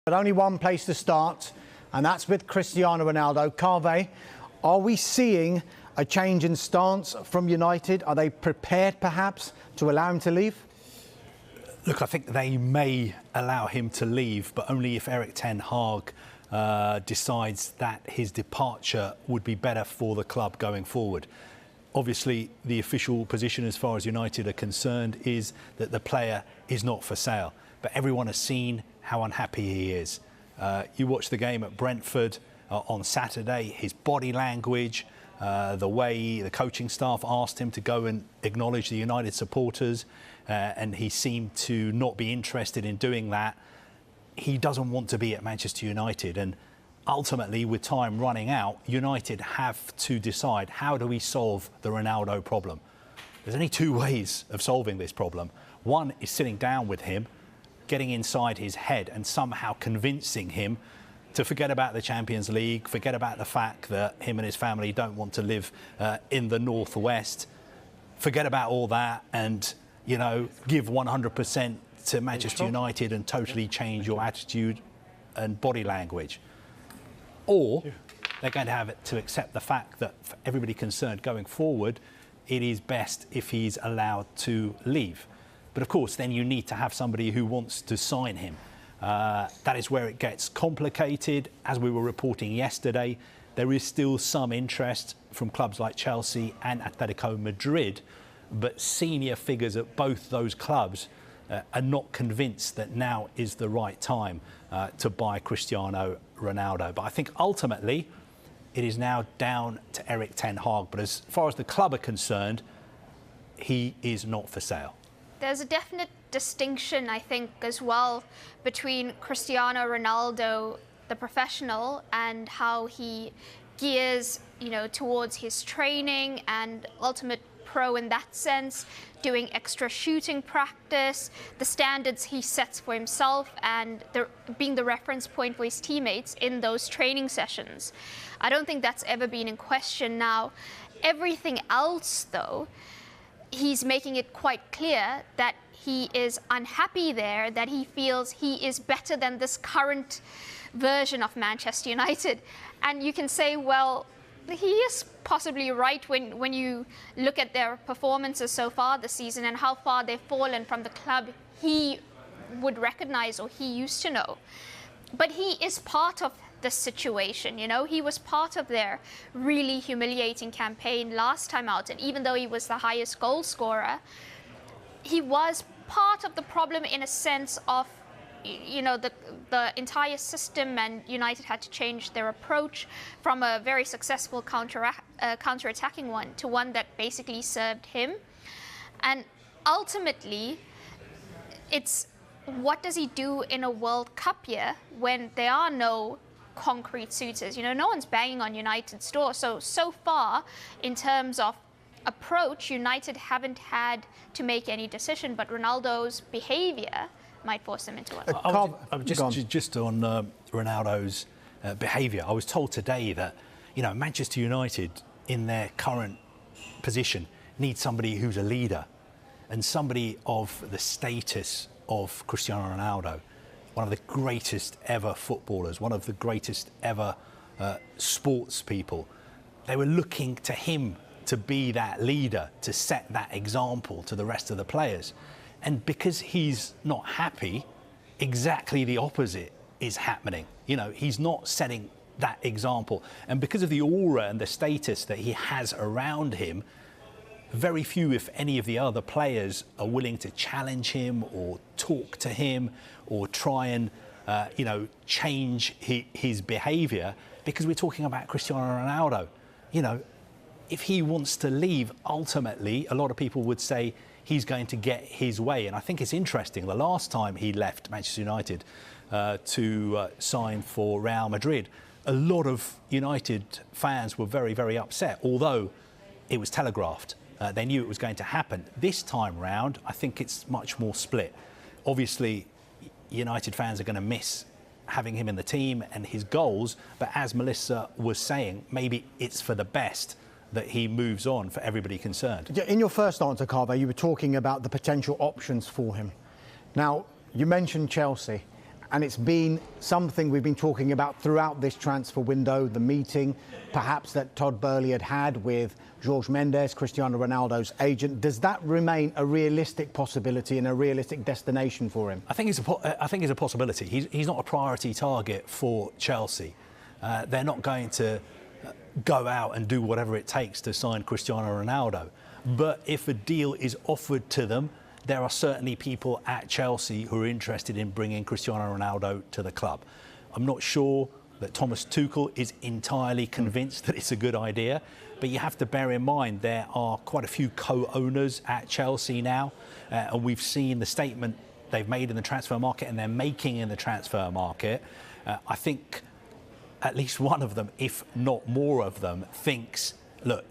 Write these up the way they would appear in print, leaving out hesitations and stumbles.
But only one place to start, and that's with Cristiano Ronaldo. Carve, are we seeing a change in stance from United? Are they prepared, perhaps, to allow him to leave? Look, I think they may allow him to leave, but only if Erik Ten Hag decides that his departure would be better for the club going forward. Obviously, the official position as far as United are concerned is that the player is not for sale. But everyone has seen how unhappy he is. You watch the game at Brentford on Saturday, his body language, the way the coaching staff asked him to go and acknowledge the United supporters, and he seemed to not be interested in doing that. He doesn't want to be at Manchester United, and ultimately, with time running out, United have to decide, how do we solve the Ronaldo problem? There's only two ways of solving this problem. One is sitting down with him, getting inside his head and somehow convincing him to forget about the Champions League, forget about the fact that him and his family don't want to live in the Northwest, forget about all that and, you know, give 100% to Manchester United and totally change your attitude and body language. Or they're going to have to accept the fact that for everybody concerned going forward, it is best if he's allowed to leave. But of course, then you need to have somebody who wants to sign him. That is where it gets complicated. As we were reporting yesterday, there is still some interest from clubs like Chelsea and Atletico Madrid, but senior figures at both those clubs are not convinced that now is the right time to buy Cristiano Ronaldo. But I think ultimately it is now down to Erik Ten Hag. But as far as the club are concerned, he is not for sale. There's a definite distinction, I think, as well, between Cristiano Ronaldo, the professional, and how he gears, towards his training and ultimate pro in that sense, doing extra shooting practice, the standards he sets for himself, and being the reference point for his teammates in those training sessions. I don't think that's ever been in question now. Everything else, though, he's making it quite clear that he is unhappy there, that he feels he is better than this current version of Manchester United. And you can say, well, he is possibly right when you look at their performances so far this season and how far they've fallen from the club he would recognize or he used to know. But he is part of the situation, he was part of their really humiliating campaign last time out, and even though he was the highest goal scorer, he was part of the problem in a sense of, the entire system, and United had to change their approach from a very successful counter-attacking one to one that basically served him. And ultimately, it's what does he do in a World Cup year when there are no concrete suitors? No one's banging on United's door. So far, in terms of approach, United haven't had to make any decision, but Ronaldo's behaviour might force them into it. Just on Ronaldo's behaviour, I was told today that, Manchester United, in their current position, need somebody who's a leader and somebody of the status of Cristiano Ronaldo, one of the greatest ever footballers, one of the greatest ever sports people. They were looking to him to be that leader, to set that example to the rest of the players. And because he's not happy, exactly the opposite is happening. He's not setting that example. And because of the aura and the status that he has around him, very few, if any, of the other players are willing to challenge him or talk to him or try and, change his behaviour, because we're talking about Cristiano Ronaldo. If he wants to leave, ultimately, a lot of people would say he's going to get his way. And I think it's interesting, the last time he left Manchester United to sign for Real Madrid, a lot of United fans were very, very upset, although it was telegraphed. They knew it was going to happen. This time round, I think it's much more split. Obviously, United fans are going to miss having him in the team and his goals, but as Melissa was saying, maybe it's for the best that he moves on for everybody concerned. In your first answer, Carve, you were talking about the potential options for him. Now, you mentioned Chelsea, and it's been something we've been talking about throughout this transfer window, the meeting perhaps that Todd Boehly had with Jorge Mendes, Cristiano Ronaldo's agent. Does that remain a realistic possibility and a realistic destination for him? I think it's a possibility. He's not a priority target for Chelsea. They're not going to go out and do whatever it takes to sign Cristiano Ronaldo. But if a deal is offered to them, there are certainly people at Chelsea who are interested in bringing Cristiano Ronaldo to the club. I'm not sure that Thomas Tuchel is entirely convinced that it's a good idea, but you have to bear in mind there are quite a few co-owners at Chelsea now, and we've seen the statement they've made in the transfer market and they're making in the transfer market. I think at least one of them, if not more of them, thinks, look,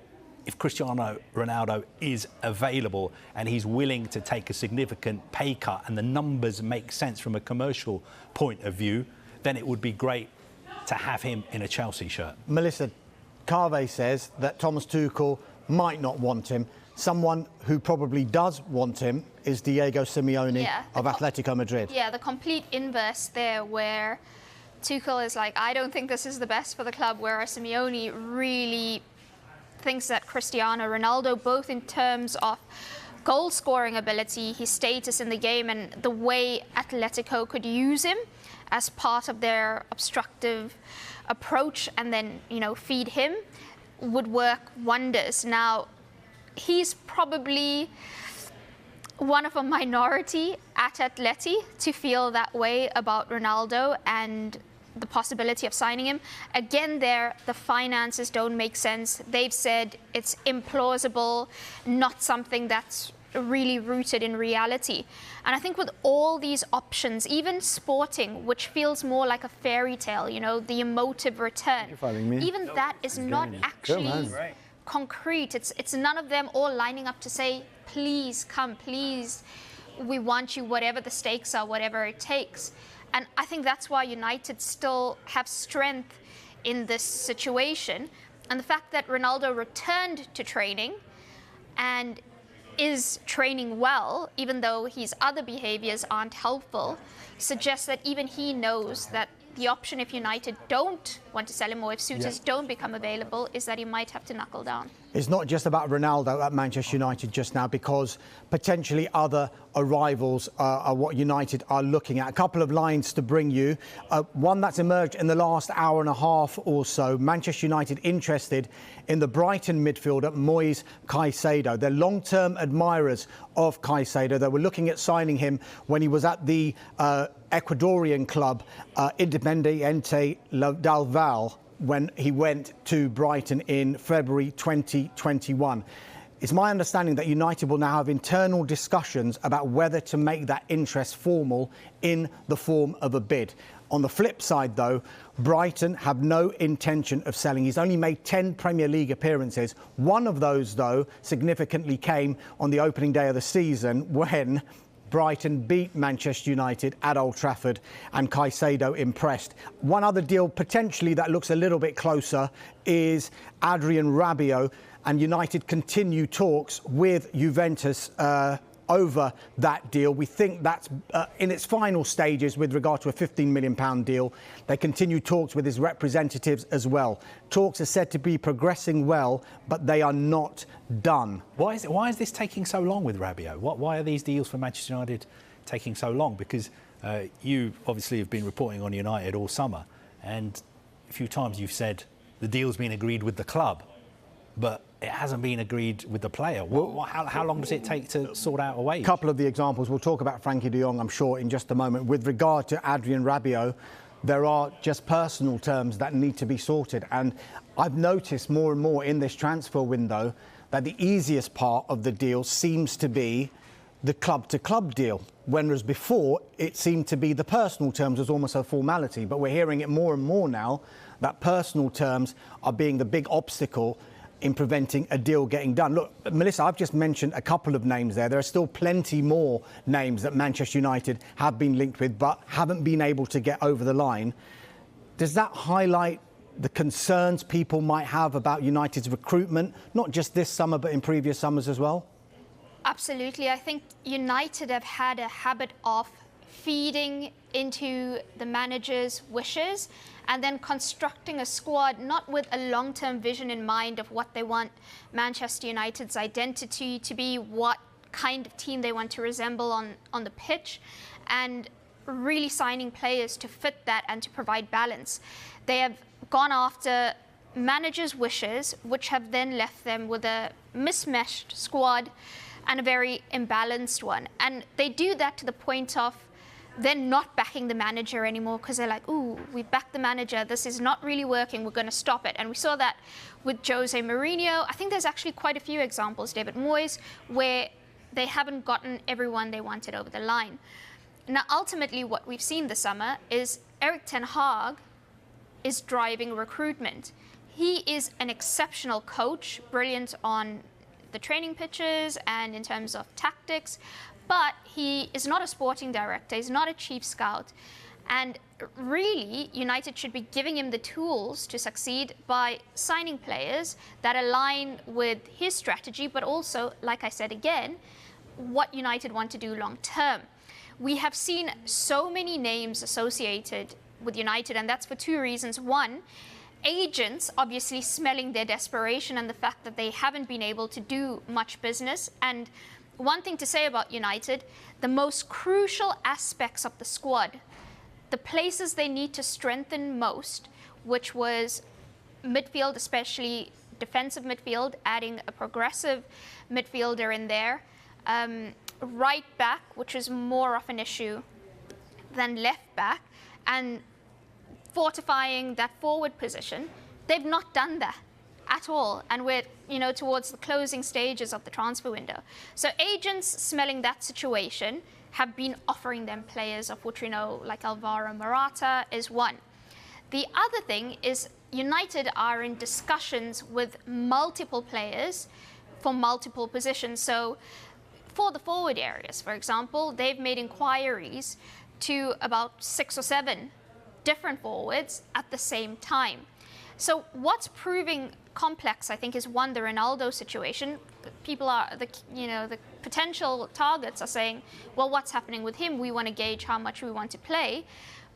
if Cristiano Ronaldo is available and he's willing to take a significant pay cut and the numbers make sense from a commercial point of view, then it would be great to have him in a Chelsea shirt. Melissa, Carve says that Thomas Tuchel might not want him. Someone who probably does want him is Diego Simeone of Atletico Madrid. Yeah, the complete inverse there, where Tuchel is like, I don't think this is the best for the club, whereas Simeone really thinks that Cristiano Ronaldo, both in terms of goal scoring ability, his status in the game, and the way Atletico could use him as part of their obstructive approach and then, feed him, would work wonders. Now, he's probably one of a minority at Atleti to feel that way about Ronaldo and the possibility of signing him. Again, the finances don't make sense. They've said it's implausible, not something that's really rooted in reality. And I think with all these options, even Sporting, which feels more like a fairy tale, the emotive return, even that is not actually concrete. It's none of them all lining up to say, please come, please, we want you, whatever the stakes are, whatever it takes. And I think that's why United still have strength in this situation. And the fact that Ronaldo returned to training and is training well, even though his other behaviours aren't helpful, suggests that even he knows that the option, if United don't want to sell him or if suitors don't become available, is that he might have to knuckle down. It's not just about Ronaldo at Manchester United just now, because potentially other arrivals are what United are looking at. A couple of lines to bring you. One that's emerged in the last hour and a half or so. Manchester United interested in the Brighton midfielder Moise Caicedo. They're long-term admirers of Caicedo. They were looking at signing him when he was at the Ecuadorian club Independiente del Valle when he went to Brighton in February 2021. It's my understanding that United will now have internal discussions about whether to make that interest formal in the form of a bid. On the flip side, though, Brighton have no intention of selling. He's only made 10 Premier League appearances. One of those, though, significantly came on the opening day of the season when Brighton beat Manchester United at Old Trafford and Caicedo impressed. One other deal potentially that looks a little bit closer is Adrien Rabiot, and United continue talks with Juventus over that deal. We think that's in its final stages with regard to a £15 million deal. They continue talks with his representatives as well. Talks are said to be progressing well, but they are not done. Why is this taking so long with Rabiot? Why are these deals for Manchester United taking so long? Because you obviously have been reporting on United all summer, and a few times you've said the deal's been agreed with the club, but it hasn't been agreed with the player. How long does it take to sort out a wage? A couple of the examples. We'll talk about Frankie de Jong, I'm sure, in just a moment. With regard to Adrien Rabiot, there are just personal terms that need to be sorted. And I've noticed more and more in this transfer window that the easiest part of the deal seems to be the club-to-club deal. Whereas before, it seemed to be the personal terms was almost a formality. But we're hearing it more and more now that personal terms are being the big obstacle in preventing a deal getting done. Look, Melissa, I've just mentioned a couple of names there. There are still plenty more names that Manchester United have been linked with but haven't been able to get over the line. Does that highlight the concerns people might have about United's recruitment, not just this summer but in previous summers as well? Absolutely. I think United have had a habit of feeding into the manager's wishes and then constructing a squad not with a long-term vision in mind of what they want Manchester United's identity to be, what kind of team they want to resemble on the pitch, and really signing players to fit that and to provide balance. They have gone after managers' wishes, which have then left them with a mismatched squad and a very imbalanced one. And they do that to the point of then not backing the manager anymore because they're like, ooh, we backed the manager, this is not really working, we're going to stop it. And we saw that with Jose Mourinho. I think there's actually quite a few examples, David Moyes, where they haven't gotten everyone they wanted over the line. Now, ultimately, what we've seen this summer is Erik ten Hag is driving recruitment. He is an exceptional coach, brilliant on the training pitches and in terms of tactics, but he is not a sporting director, he's not a chief scout. And really, United should be giving him the tools to succeed by signing players that align with his strategy, but also, like I said again, what United want to do long term. We have seen so many names associated with United, and that's for two reasons. One, agents obviously smelling their desperation and the fact that they haven't been able to do much business. And one thing to say about United, the most crucial aspects of the squad, the places they need to strengthen most, which was midfield, especially defensive midfield, adding a progressive midfielder in there, right back, which is more of an issue than left back, and fortifying that forward position. They've not done that at all, and we're towards the closing stages of the transfer window. So agents smelling that situation have been offering them players, of which we know like Alvaro Morata is one. The other thing is United are in discussions with multiple players for multiple positions. So for the forward areas, for example, they've made inquiries to about 6 or 7 different forwards at the same time. So what's proving complex, I think, is one, the Ronaldo situation. People are, the potential targets are saying, well, what's happening with him? We want to gauge how much we want to play.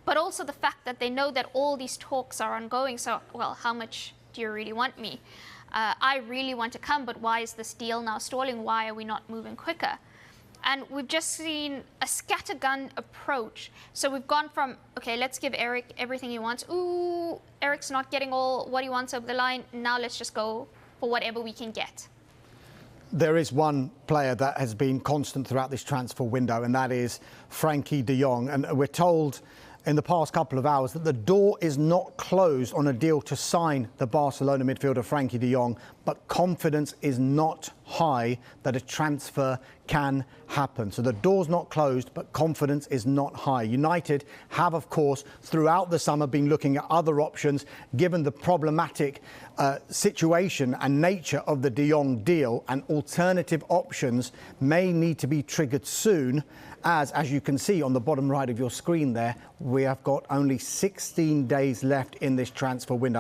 But also the fact that they know that all these talks are ongoing. So, well, how much do you really want me? I really want to come, but why is this deal now stalling? Why are we not moving quicker? And we've just seen a scattergun approach. So we've gone from, okay, let's give Erik everything he wants. Ooh, Erik's not getting all what he wants over the line. Now let's just go for whatever we can get. There is one player that has been constant throughout this transfer window, and that is Frankie de Jong. And we're told in the past couple of hours that the door is not closed on a deal to sign the Barcelona midfielder Frankie de Jong, but confidence is not high that a transfer can happen. So the door's not closed, but confidence is not high. United have, of course, throughout the summer been looking at other options, given the problematic situation and nature of the de Jong deal, and alternative options may need to be triggered soon. As you can see on the bottom right of your screen there, we have got only 16 days left in this transfer window.